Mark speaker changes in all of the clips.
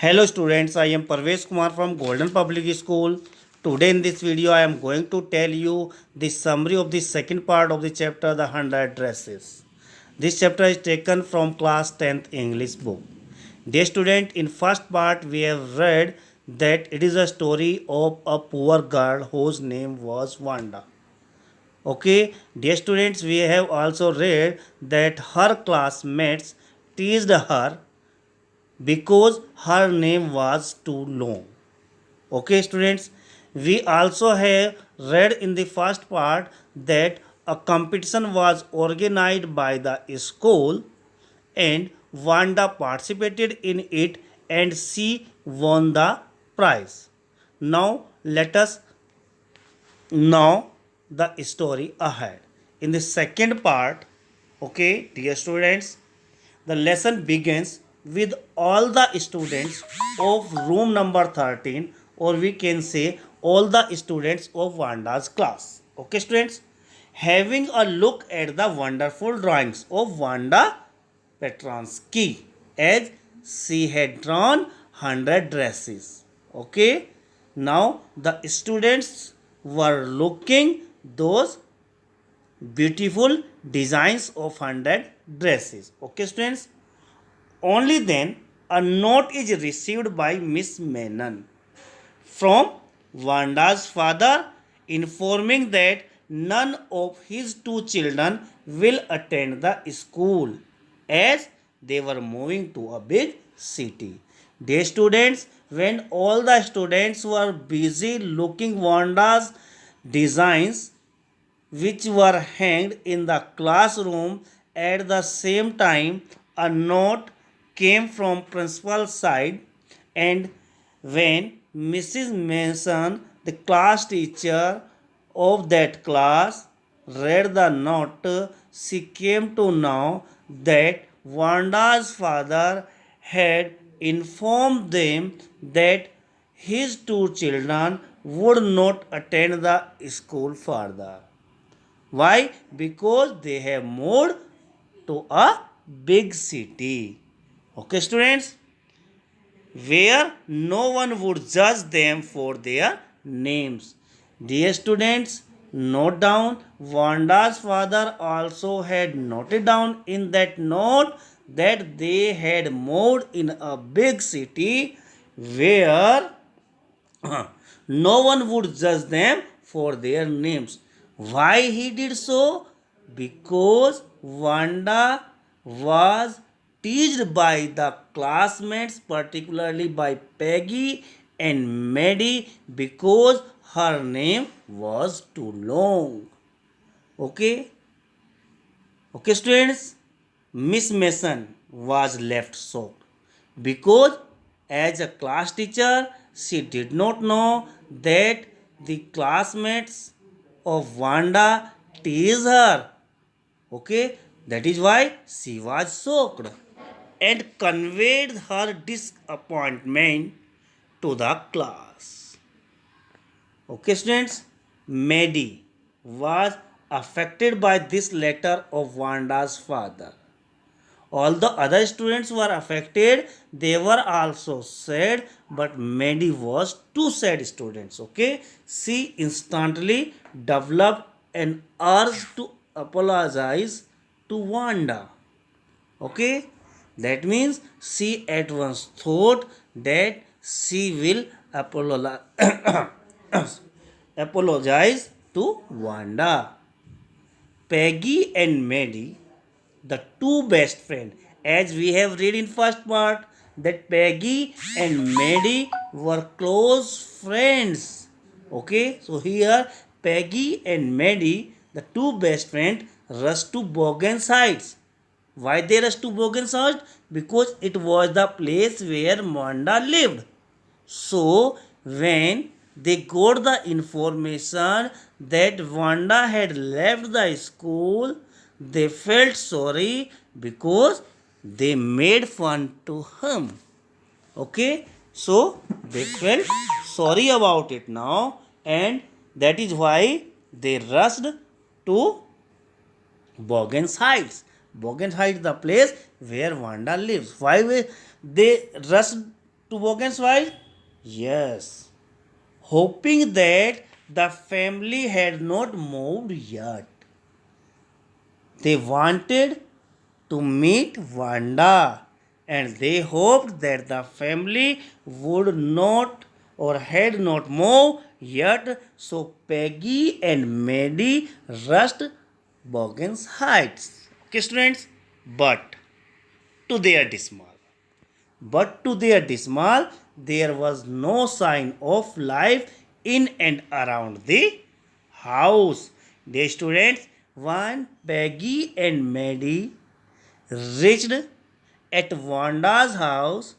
Speaker 1: Hello students, I am Pravesh Kumar from Golden Public School. Today in this video I am going to tell you the summary of the second part of the chapter The 100 Dresses. This chapter is taken from class 10th English book. Dear student, in first part we have read that it is a story of a poor girl whose name was Wanda. Okay, dear students, we have also read that her classmates teased her because her name was too long. Okay, students, we also have read in the first part that a competition was organized by the school and Wanda participated in it and she won the prize. Now, let us know the story ahead. In the second part, okay, dear students, the lesson begins with all the students of room number 13, or we can say all the students of Vanda's class. Okay, students, having a look at the wonderful drawings of Vanda Petransky as she had drawn 100 dresses. Okay, now the students were looking those beautiful designs of 100 dresses. Okay, students, only then a note is received by Miss Menon from Vanda's father informing that none of his two children will attend the school as they were moving to a big city. Dear students, when all the students were busy looking Vanda's designs which were hanged in the classroom at the same time, a note came from principal's side, and when Mrs. Mason, the class teacher of that class, read the note, she came to know that Vanda's father had informed them that his two children would not attend the school further. Why? Because they have moved to a big city. Okay, students, where no one would judge them for their names. Dear students, note down Vanda's father also had noted down in that note that they had moved in a big city where no one would judge them for their names. Why he did so? Because Wanda was teased by the classmates, particularly by Peggy and Maddie, because her name was too long. Okay? Okay, students? Miss Mason was left shocked because, as a class teacher, she did not know that the classmates of Wanda teased her. Okay, that is why she was shocked and conveyed her disappointment to the class. Okay, students, Maddie was affected by this letter of Wanda's father. All the other students were affected, they were also sad, but Maddie was too sad students. Okay, she instantly developed an urge to apologize to Wanda. Okay, that means she at once thought that she will apologize to Wanda. Peggy and Maddie, the two best friends, as we have read in first part that Peggy and Maddie were close friends. Okay, so here Peggy and Maddie, the two best friends, rushed to Bogan's Heights. Why they rushed to Bogan's Heights? Because it was the place where Manda lived. So, when they got the information that Wanda had left the school, they felt sorry because they made fun to him. Okay, so they felt sorry about it now, and that is why they rushed to Bogan's Heights. Bogan's Heights, the place where Wanda lives. Why they rushed Toboggans why? Yes. Hoping that the family had not moved yet. They wanted to meet Wanda and they hoped that the family would not or had not moved yet, so Peggy and Maddie rushed Bogans Heights. Okay, students, but to their dismal. But to their dismal, there was no sign of life in and around the house. The students, when Peggy and Maddie reached at Wanda's house,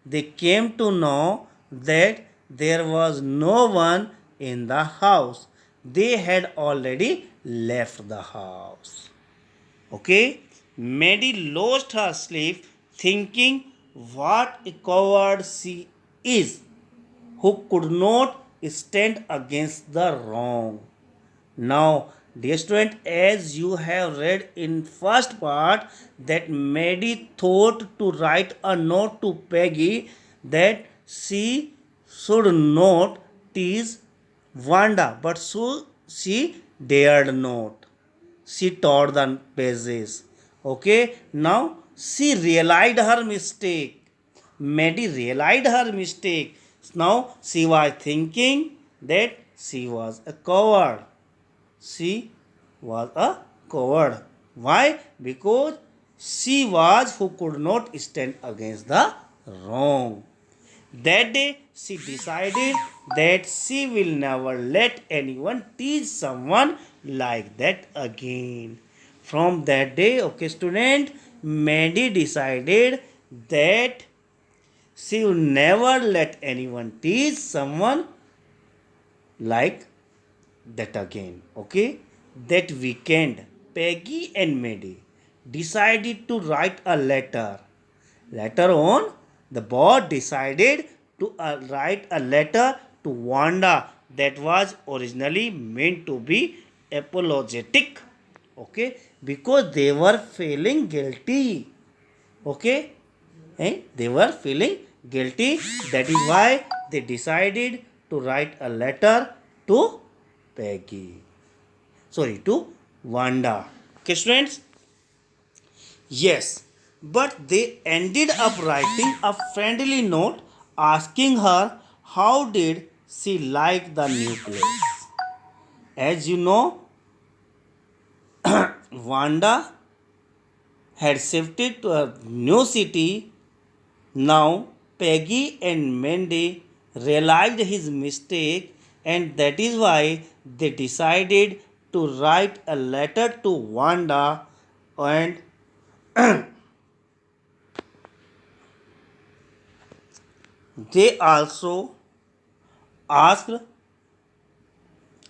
Speaker 1: they came to know that there was no one in the house. They had already left the house. Okay? Maddie lost her sleep thinking what a coward she is who could not stand against the wrong. Now, dear student, as you have read in first part that Maddie thought to write a note to Peggy that she should not tease Wanda, but so she dared not. She tore the pages. Okay, now she realized her mistake. Maddie realized her mistake. Now she was thinking that she was a coward. She was a coward. Why? Because she was who could not stand against the wrong. That day, she decided that she will never let anyone teach someone like that again. From that day, okay, student, Maddie decided that she will never let anyone teach someone like that again. Okay, that weekend, Peggy and Maddie decided to write a letter. Later on, the board decided to write a letter to Wanda that was originally meant to be apologetic. Okay, because they were feeling guilty. Okay, they were feeling guilty. That is why they decided to write a letter to Peggy. Sorry, to Wanda. Okay, students. Yes, but they ended up writing a friendly note asking her how did she like the new place. As you know, Wanda had shifted to a new city. Now Peggy and Mandy realized his mistake and that is why they decided to write a letter to Wanda and they also asked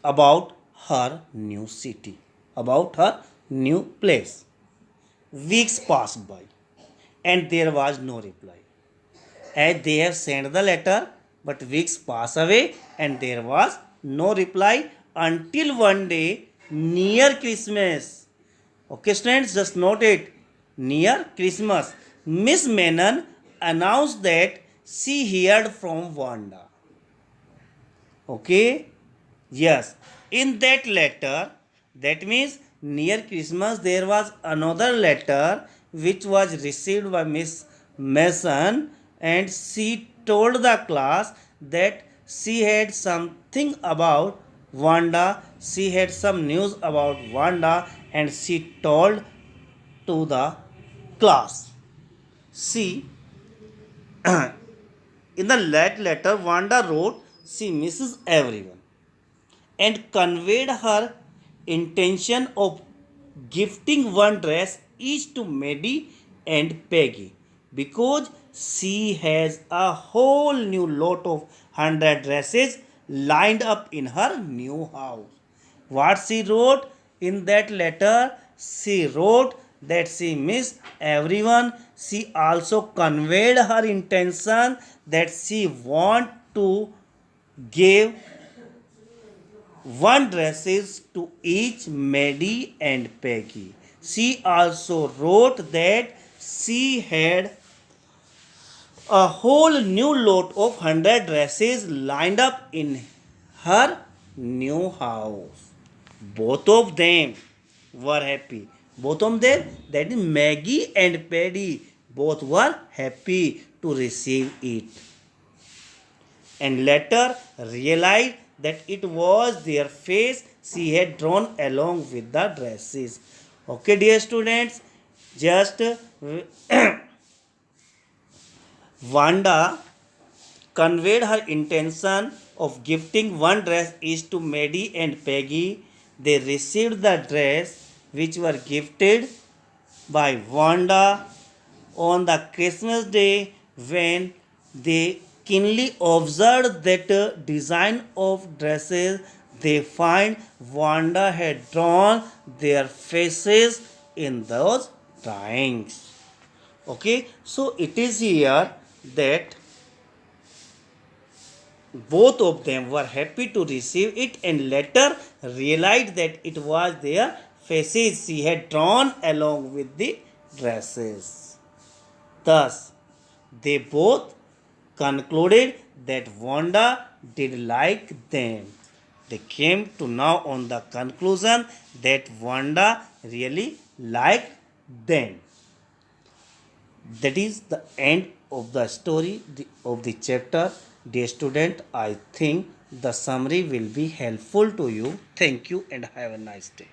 Speaker 1: about her new city, about her new place. Weeks passed by and there was no reply. As they have sent the letter, but weeks pass away and there was no reply until one day near Christmas. Okay, students, just note it. Near Christmas, Miss Menon announced that she heard from Wanda. Okay, yes, in that letter, that means near Christmas, there was another letter which was received by Miss Mason, and she told the class that she had something about Wanda, she had some news about Wanda, and she told to the class. She in the letter, Wanda wrote, she misses everyone and conveyed her intention of gifting one dress each to Maddie and Peggy because she has a whole new lot of 100 dresses lined up in her new house. What she wrote in that letter, she wrote that she missed everyone. She also conveyed her intention that she want to give one dresses to each Maddie and Peggy. She also wrote that she had A whole new lot of 100 dresses lined up in her new house. Both of them were happy. Both of them, that is Maggie and Paddy, both were happy to receive it. And later realized that it was their face she had drawn along with the dresses. Okay, dear students, just Wanda conveyed her intention of gifting one dress each to Maddie and Peggy. They received the dress which were gifted by Wanda on the Christmas day when they keenly observed that design of dresses they find Wanda had drawn their faces in those drawings. Okay, so it is here that both of them were happy to receive it and later realized that it was their faces she had drawn along with the dresses. Thus, they both concluded that Wanda did like them. They came to now on the conclusion that Wanda really liked them. That is the end of the story of the chapter. Dear student, I think the summary will be helpful to you. Thank you and have a nice day.